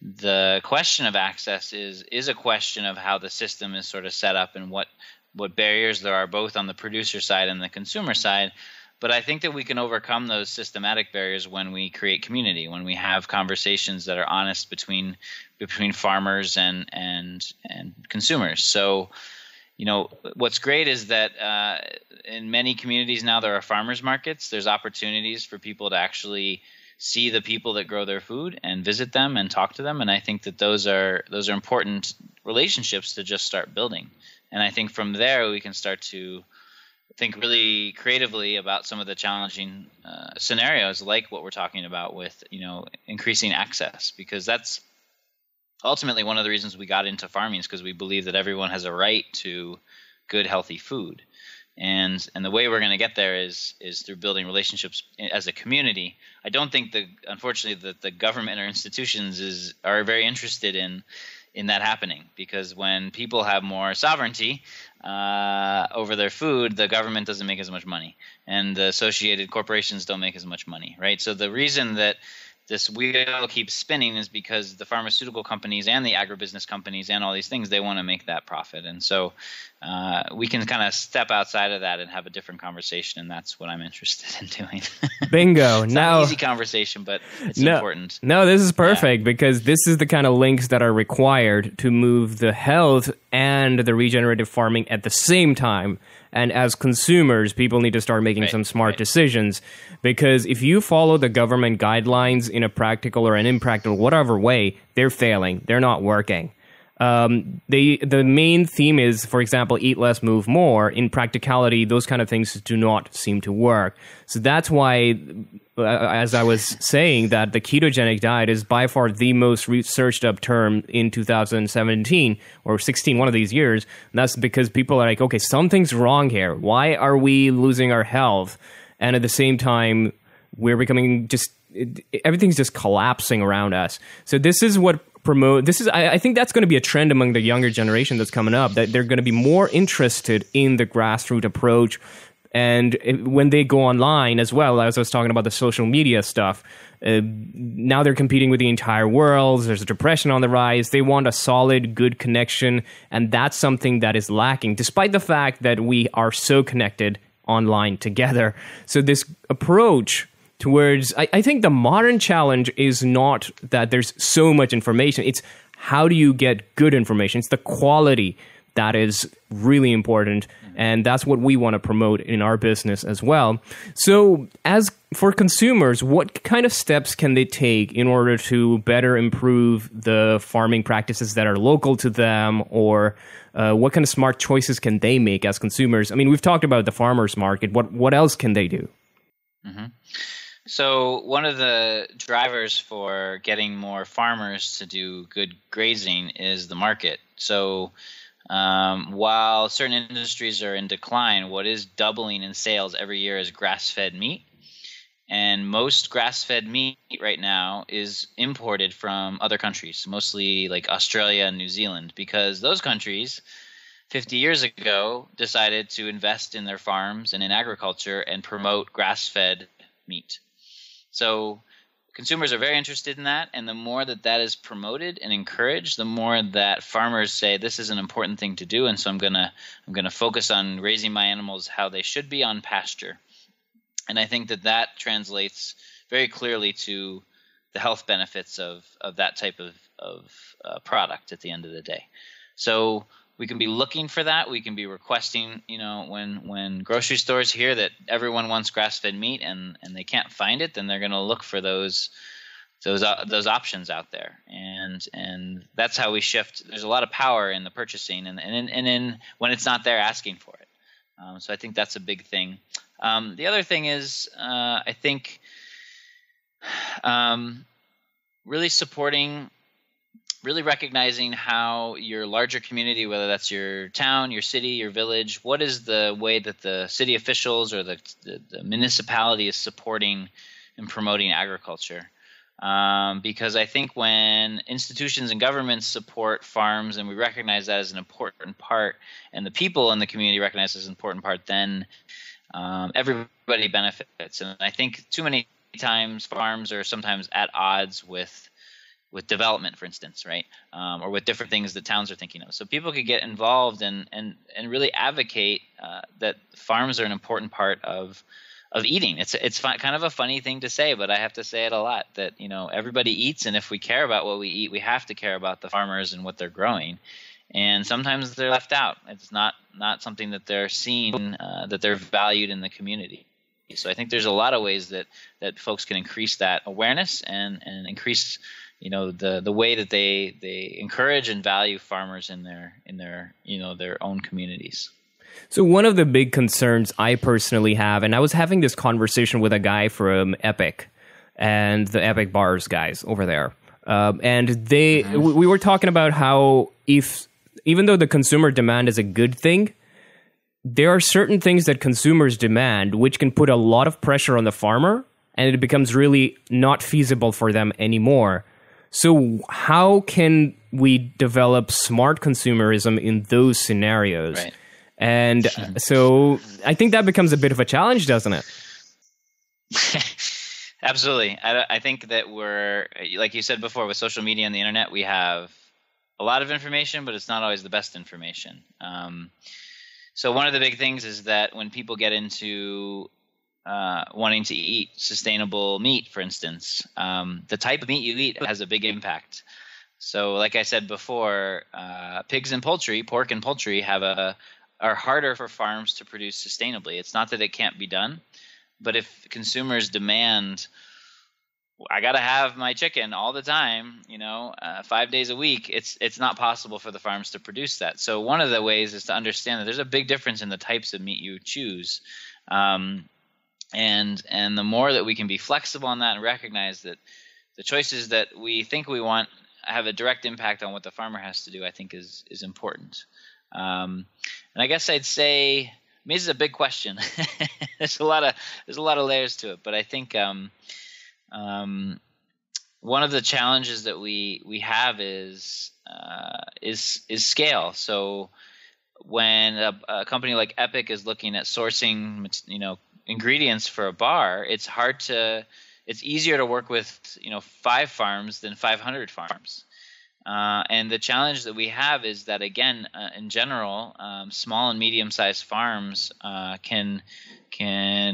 the question of access is a question of how the system is sort of set up and what barriers there are, both on the producer side and the consumer side. But I think that we can overcome those systematic barriers when we create community, when we have conversations that are honest between farmers and consumers. So, what's great is that in many communities now there are farmers markets. There's opportunities for people to actually see the people that grow their food and visit them and talk to them. And I think that those are important relationships to just start building. And I think from there we can start to think really creatively about some of the challenging scenarios, like what we're talking about with, increasing access, because that's ultimately one of the reasons we got into farming, is because we believe that everyone has a right to good, healthy food. And the way we're going to get there is through building relationships as a community. I don't think unfortunately, that the government or institutions are very interested in that happening, because when people have more sovereignty over their food, the government doesn't make as much money, and the associated corporations don't make as much money, right? So the reason that this wheel keeps spinning is because the pharmaceutical companies and the agribusiness companies and all these things, they want to make that profit. And so we can kind of step outside of that and have a different conversation, and that's what I'm interested in doing. Bingo. It's not an easy conversation, but it's important. No, this is perfect, because this is the kind of links that are required to move the health and the regenerative farming at the same time. And as consumers, people need to start making some smart decisions, because if you follow the government guidelines in a practical or an impractical, whatever way, they're failing. They're not working. The main theme is, for example, eat less, move more. In practicality, those kind of things do not seem to work. So that's why, as I was saying, that the ketogenic diet is by far the most researched up term in 2017 or 16, one of these years. And that's because people are like, okay, something's wrong here. Why are we losing our health? And at the same time, we're becoming everything's just collapsing around us. So this is what I think that's going to be a trend among the younger generation that's coming up, that they're going to be more interested in the grassroots approach, And when they go online as well, as I was talking about the social media stuff, now they're competing with the entire world. There's a depression on the rise. They want a solid, good connection. And that's something that is lacking, despite the fact that we are so connected online together. So this approach towards, I think the modern challenge is not that there's so much information. It's how do you get good information? It's the quality that is really important. And that's what we want to promote in our business as well. So as for consumers, what kind of steps can they take in order to better improve the farming practices that are local to them? Or what kind of smart choices can they make as consumers? I mean, we've talked about the farmers market. What else can they do? Mm-hmm. So one of the drivers for getting more farmers to do good grazing is the market. So while certain industries are in decline, what is doubling in sales every year is grass-fed meat. And most grass-fed meat right now is imported from other countries, mostly like Australia and New Zealand, because those countries 50 years ago decided to invest in their farms and in agriculture and promote grass-fed meat. So consumers are very interested in that, and the more that that is promoted and encouraged, the more that farmers say this is an important thing to do, and so I'm gonna focus on raising my animals how they should be on pasture. And I think that translates very clearly to the health benefits of that type of product at the end of the day. So we can be looking for that. We can be requesting, when grocery stores hear that everyone wants grass-fed meat and they can't find it, then they're going to look for those options out there. And that's how we shift. There's a lot of power in the purchasing and in when it's not there, asking for it. So I think that's a big thing. The other thing is, I think, really recognizing how your larger community, whether that's your town, your city, your village, what is the way that the city officials or the municipality is supporting and promoting agriculture? Because I think when institutions and governments support farms and we recognize that as an important part, and the people in the community recognize it as an important part, then everybody benefits. And I think too many times farms are sometimes at odds with development, for instance, right? Or with different things that towns are thinking of. So people could get involved and really advocate that farms are an important part of eating. It's kind of a funny thing to say, but I have to say it a lot, that everybody eats, and if we care about what we eat, we have to care about the farmers and what they're growing. And sometimes they're left out. It's not something that they're seen, that they're valued in the community. So I think there's a lot of ways that folks can increase that awareness and increase the way that they encourage and value farmers in their own communities. So one of the big concerns I personally have, and I was having this conversation with a guy from Epic and the Epic Bars guys over there, and we were talking about how even though the consumer demand is a good thing, there are certain things that consumers demand which can put a lot of pressure on the farmer, and it becomes really not feasible for them anymore. So how can we develop smart consumerism in those scenarios? Right. And so I think that becomes a bit of a challenge, doesn't it? Absolutely. I think that we're, like you said before, with social media and the internet, we have a lot of information, but it's not always the best information. So one of the big things is that when people get into wanting to eat sustainable meat, for instance, the type of meat you eat has a big impact. So like I said before, pigs and poultry, pork and poultry are harder for farms to produce sustainably. It's not that it can't be done, but if consumers demand, I got to have my chicken all the time, 5 days a week, it's not possible for the farms to produce that. So one of the ways is to understand that there's a big difference in the types of meat you choose. And the more that we can be flexible on that and recognize that the choices that we think we want have a direct impact on what the farmer has to do, I think is important. And I guess I'd say, this is a big question. There's a lot of layers to it, but I think one of the challenges that we have is scale. So when a company like Epic is looking at sourcing, ingredients for a bar, it's easier to work with 5 farms than 500 farms. And the challenge that we have is that, again, in general, small and medium-sized farms can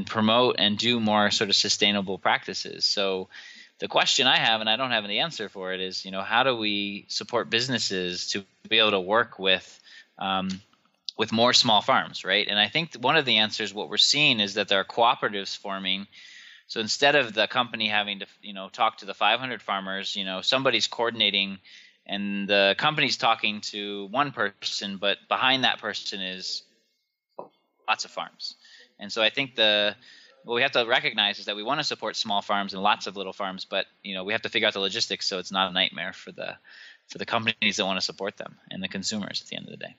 promote and do more sort of sustainable practices. So the question I have, and I don't have any answer for it, is how do we support businesses to be able to work with more small farms, right? And I think one of the answers, what we're seeing, is that there are cooperatives forming. So instead of the company having to talk to the 500 farmers, somebody's coordinating. And the company's talking to one person, but behind that person is lots of farms. And so I think what we have to recognize is that we want to support small farms and lots of little farms, but we have to figure out the logistics so it's not a nightmare for the companies that want to support them and the consumers at the end of the day.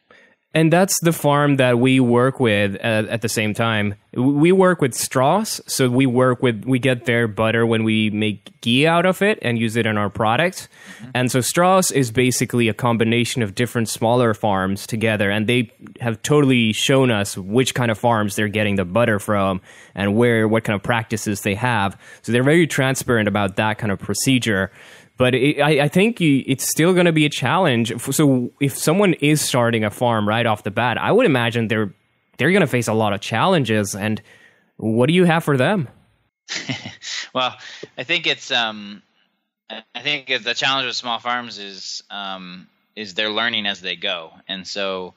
And that's the farm that we work with at the same time. We work with straws, so we get their butter when we make ghee out of it and use it in our products. Mm-hmm. And so straws is basically a combination of different smaller farms together, and they have totally shown us which kind of farms they're getting the butter from and what kind of practices they have. So they're very transparent about that kind of procedure. But I think it's still going to be a challenge. So if someone is starting a farm right off the bat, I would imagine they're going to face a lot of challenges. And what do you have for them? Well, I think the challenge with small farms is they're learning as they go, and so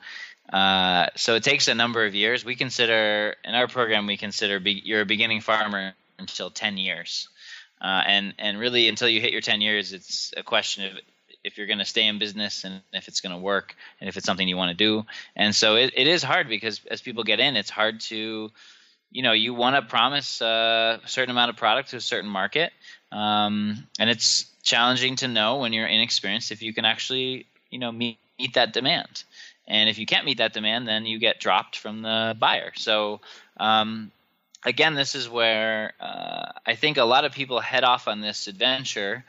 it takes a number of years. We consider in our program you're a beginning farmer until 10 years. And really, until you hit your 10 years, it's a question of if you're going to stay in business and if it's going to work and if it's something you want to do. And so it is hard because as people get in, it's hard to, you want to promise a certain amount of product to a certain market. And it's challenging to know when you're inexperienced if you can actually, meet that demand. And if you can't meet that demand, then you get dropped from the buyer. So, again, this is where I think a lot of people head off on this adventure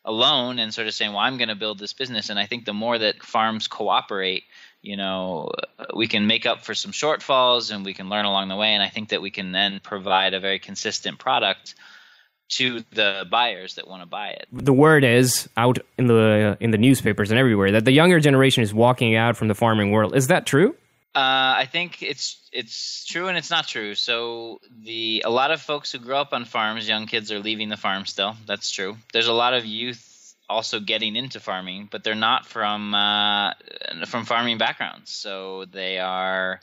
alone and sort of saying, well, I'm going to build this business. And I think the more that farms cooperate, we can make up for some shortfalls and we can learn along the way. And I think that we can then provide a very consistent product to the buyers that want to buy it. The word is out in the newspapers and everywhere that the younger generation is walking out from the farming world. Is that true? I think it's true and it's not true. So a lot of folks who grow up on farms, young kids, are leaving the farm still. That's true. There's a lot of youth also getting into farming, but they're not from farming backgrounds. So they are.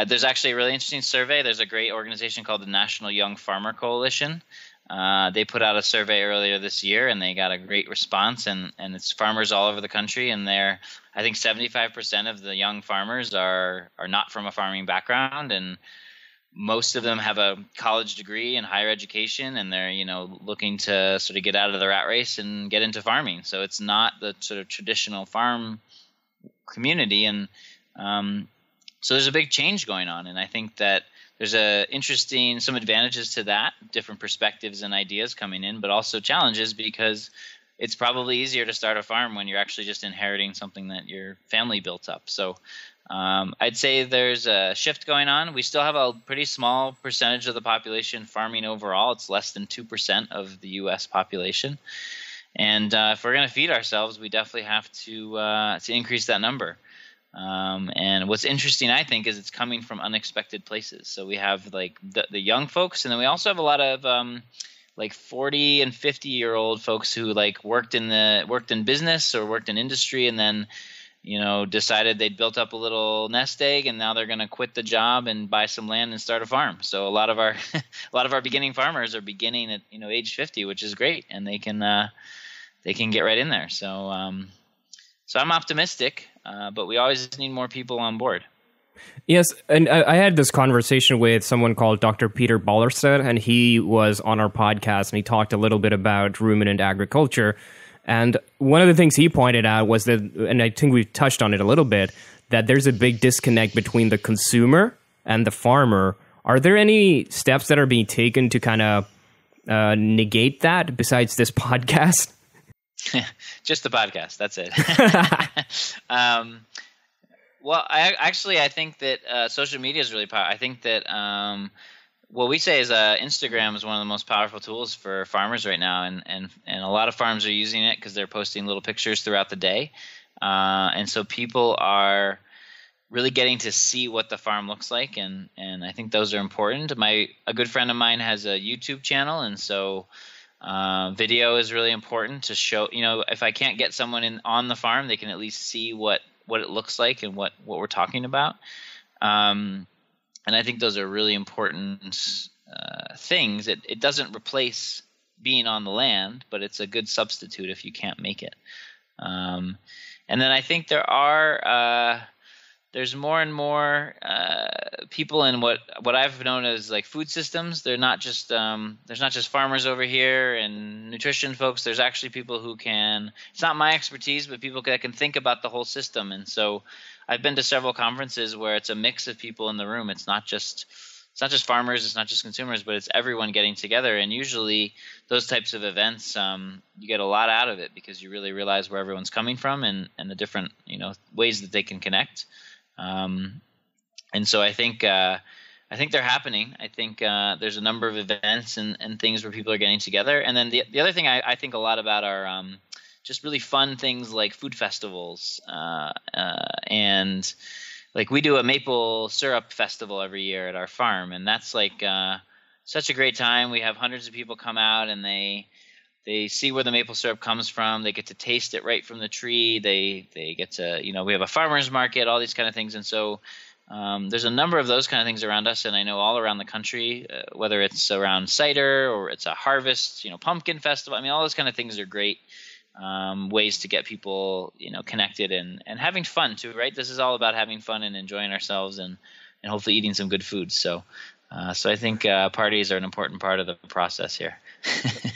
There's actually a really interesting survey. There's a great organization called the National Young Farmer Coalition. They put out a survey earlier this year, and they got a great response. And it's farmers all over the country, and I think 75% of the young farmers are not from a farming background, and most of them have a college degree and higher education, and they're looking to sort of get out of the rat race and get into farming. So it's not the sort of traditional farm community, and so there's a big change going on, and I think that there's some advantages to that, different perspectives and ideas coming in, but also challenges because it's probably easier to start a farm when you're actually just inheriting something that your family built up. So I'd say there's a shift going on. We still have a pretty small percentage of the population farming overall. It's less than 2% of the U.S. population. And if we're going to feed ourselves, we definitely have to increase that number. And what's interesting, I think, is it's coming from unexpected places. So we have like the young folks, and then we also have a lot of 40 and 50-year-old folks who worked in business or worked in industry, and then decided they'd built up a little nest egg, and now they're going to quit the job and buy some land and start a farm. So a lot of our beginning farmers are beginning at age 50, which is great, and they can get right in there. So so I'm optimistic, but we always need more people on board. Yes, and I had this conversation with someone called Dr. Peter Ballerstedt, and he was on our podcast, and he talked a little bit about ruminant agriculture. And one of the things he pointed out was that, and I think we've touched on it a little bit, that there's a big disconnect between the consumer and the farmer. Are there any steps that are being taken to kind of negate that besides this podcast? Just the podcast. That's it. Well, I think that social media is really powerful. I think that what we say is Instagram is one of the most powerful tools for farmers right now, and a lot of farms are using it because they're posting little pictures throughout the day, and so people are really getting to see what the farm looks like, and I think those are important. A good friend of mine has a YouTube channel, and so video is really important to show. If I can't get someone on the farm, they can at least see what it looks like and what we're talking about. And I think those are really important things. It doesn't replace being on the land, but it's a good substitute if you can't make it. And then I think there's more and more people in what I've known as like food systems. There's not just farmers over here and nutrition folks. There's actually people who can. It's not my expertise, but people that can think about the whole system. And so I've been to several conferences where it's a mix of people in the room. It's not just farmers. It's not just consumers, but it's everyone getting together. And usually those types of events, you get a lot out of it because you really realize where everyone's coming from and the different ways that they can connect. And so I think they're happening. I think there's a number of events and things where people are getting together. And then the other thing I think a lot about are just really fun things like food festivals. And like we do a maple syrup festival every year at our farm, and that's like such a great time. We have hundreds of people come out, and they see where the maple syrup comes from. They get to taste it right from the tree. They get to, we have a farmer's market, all these kind of things. And so there's a number of those kind of things around us. And I know all around the country, whether it's around cider or it's a harvest, pumpkin festival. I mean, all those kind of things are great ways to get people, connected and having fun too, right? This is all about having fun and enjoying ourselves and hopefully eating some good food. So I think parties are an important part of the process here.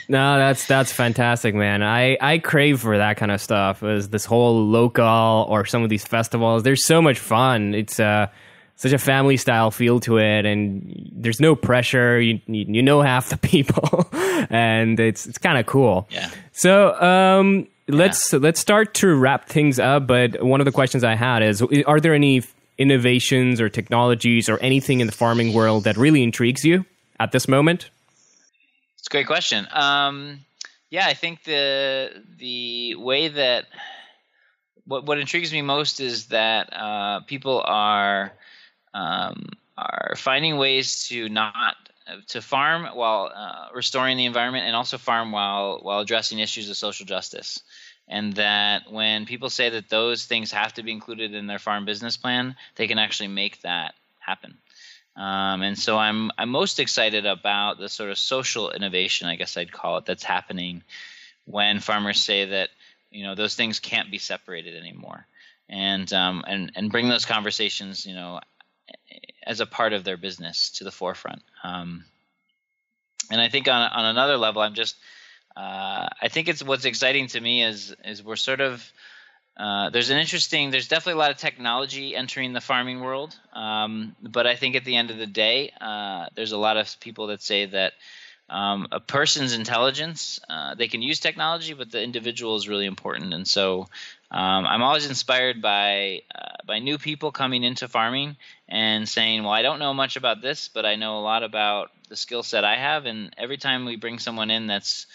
No, that's fantastic, man. I crave for that kind of stuff. Is this whole local or some of these festivals? They're so much fun. It's such a family style feel to it, and there's no pressure. You know half the people, and it's kind of cool. Yeah. So let's start to wrap things up. But one of the questions I had is: are there any innovations or technologies or anything in the farming world that really intrigues you at this moment? It's a great question. Yeah, I think the way that what intrigues me most is that people are finding ways to farm while restoring the environment, and also farm while addressing issues of social justice. And that when people say that those things have to be included in their farm business plan, they can actually make that happen. And so I'm most excited about the sort of social innovation, I guess I'd call it, that's happening when farmers say that those things can't be separated anymore, and bring those conversations as a part of their business to the forefront. And I think on another level, I think it's what's exciting to me is we're sort of there's definitely a lot of technology entering the farming world, but I think at the end of the day, there's a lot of people that say that a person's intelligence, they can use technology, but the individual is really important. And so I'm always inspired by new people coming into farming and saying, well, I don't know much about this, but I know a lot about the skill set I have. And every time we bring someone in that's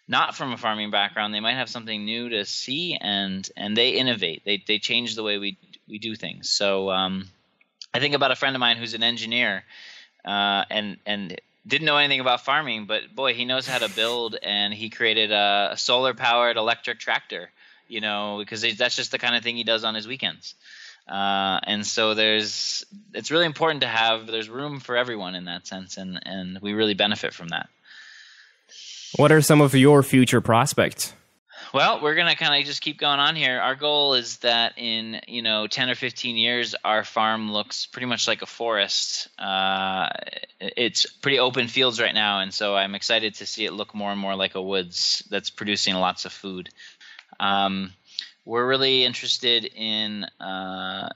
not from a farming background, they might have something new to see, and they innovate. They change the way we do things. So I think about a friend of mine who's an engineer and didn't know anything about farming, but boy, he knows how to build, and he created a solar-powered electric tractor, because that's just the kind of thing he does on his weekends. And so it's really important to there's room for everyone in that sense, and we really benefit from that. What are some of your future prospects? Well, we're going to kind of just keep going on here. Our goal is that in 10 or 15 years, our farm looks pretty much like a forest. It's pretty open fields right now, and so I'm excited to see it look more and more like a woods that's producing lots of food. We're really interested in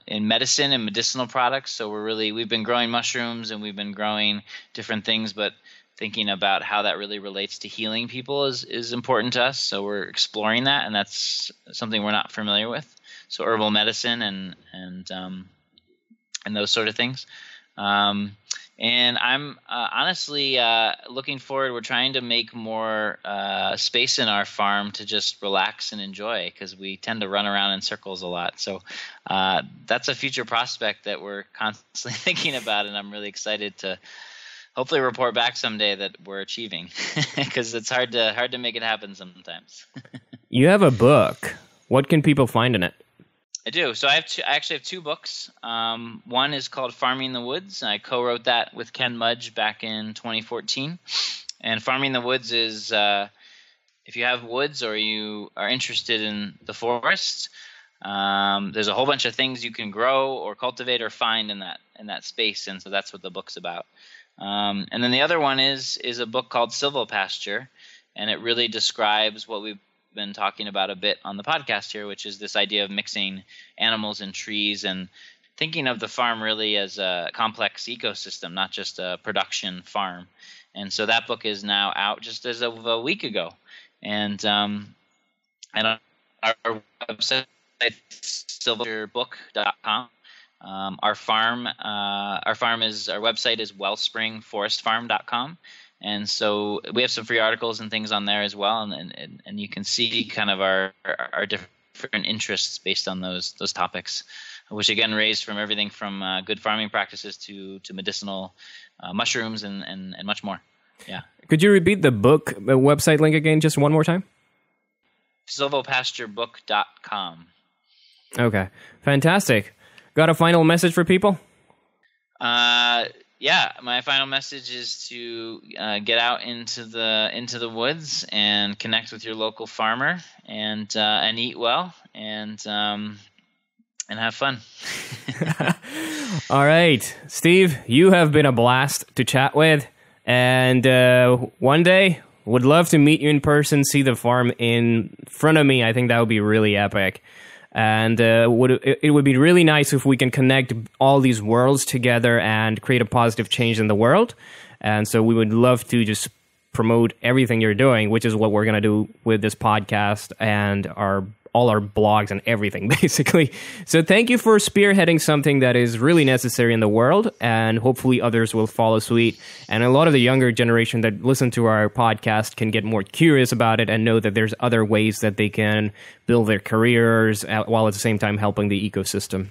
medicine and medicinal products. So we've been growing mushrooms and we've been growing different things, but thinking about how that really relates to healing people is important to us. So we're exploring that, and that's something we're not familiar with. so herbal medicine and those sort of things. And I'm honestly looking forward. We're trying to make more space in our farm to just relax and enjoy, because we tend to run around in circles a lot. So that's a future prospect that we're constantly thinking about, and I'm really excited to hopefully report back someday that we're achieving, because it's hard to make it happen sometimes. You have a book. What can people find in it? I do. So I actually have two books. One is called Farming the Woods. I co-wrote that with Ken Mudge back in 2014. And Farming the Woods is if you have woods or you are interested in the forest, there's a whole bunch of things you can grow or cultivate or find in that space. And so that's what the book's about. And then the other one is a book called Silvopasture, and it really describes what we've been talking about a bit on the podcast here, which is this idea of mixing animals and trees and thinking of the farm really as a complex ecosystem, not just a production farm. And so that book is now out just as of a week ago. And our website, silvopasturebook.com. Our website is wellspringforestfarm.com. And so we have some free articles and things on there as well, and you can see kind of our different interests based on those topics, which again range from everything from good farming practices to medicinal mushrooms and much more. Yeah. Could you repeat the website link again just one more time? Silvopasturebook.com. Okay, fantastic. Got a final message for people? Yeah, my final message is to get out into the woods and connect with your local farmer and eat well and have fun. All right, Steve, you have been a blast to chat with, and one day would love to meet you in person, see the farm in front of me. I think that would be really epic. And it would be really nice if we can connect all these worlds together and create a positive change in the world. And so we would love to just promote everything you're doing, which is what we're going to do with this podcast and all our blogs and everything, basically. So thank you for spearheading something that is really necessary in the world, and hopefully others will follow suit. And a lot of the younger generation that listen to our podcast can get more curious about it and know that there's other ways that they can build their careers while at the same time helping the ecosystem.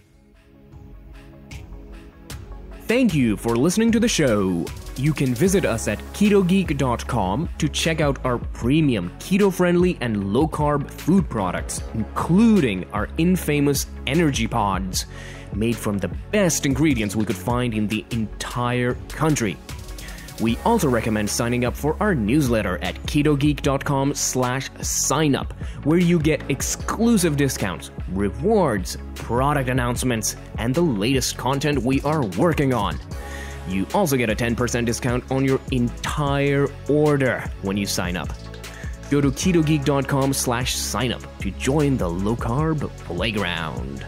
Thank you for listening to the show. You can visit us at ketogeek.com to check out our premium keto-friendly and low-carb food products, including our infamous energy pods, made from the best ingredients we could find in the entire country. We also recommend signing up for our newsletter at ketogeek.com/signup, where you get exclusive discounts, rewards, product announcements, and the latest content we are working on. You also get a 10% discount on your entire order when you sign up. Go to ketogeek.com/signup to join the low-carb playground.